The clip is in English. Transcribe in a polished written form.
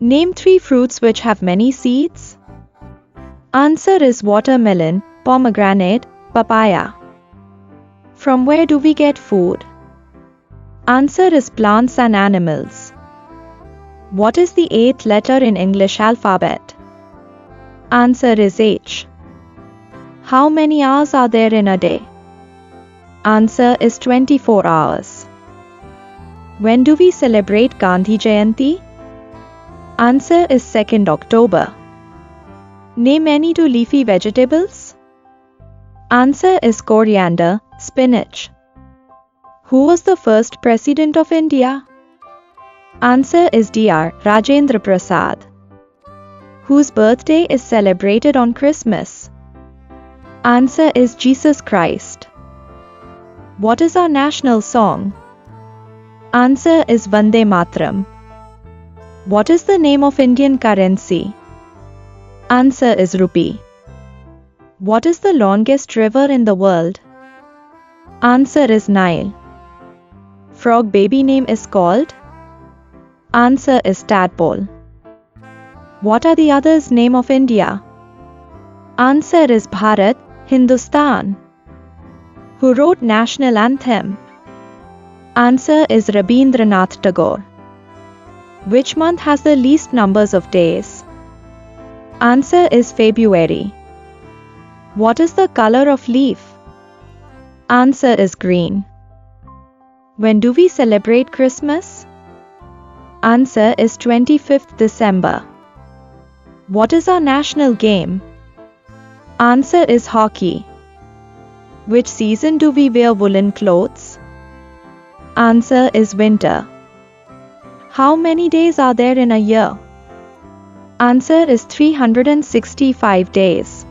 Name 3 fruits which have many seeds. Answer is watermelon, pomegranate, papaya. From where do we get food? Answer is plants and animals. What is the 8th letter in English alphabet? Answer is H. How many hours are there in a day? Answer is 24 hours. When do we celebrate Gandhi Jayanti? Answer is 2nd October. Name any 2 leafy vegetables. Answer is coriander, spinach. Who was the first president of India? Answer is Dr. Rajendra Prasad. Whose birthday is celebrated on Christmas? Answer is Jesus Christ. What is our national song? Answer is Vande Mataram. What is the name of Indian currency? Answer is rupee. What is the longest river in the world? Answer is Nile. Frog baby name is called? Answer is tadpole. What are the others' name of India? Answer is Bharat, Hindustan. Who wrote national anthem? Answer is Rabindranath Tagore. Which month has the least numbers of days? Answer is February. What is the color of leaf? Answer is green. When do we celebrate Christmas? Answer is 25th December. What is our national game? Answer is hockey. Which season do we wear woolen clothes? Answer is winter. How many days are there in a year? Answer is 365 days.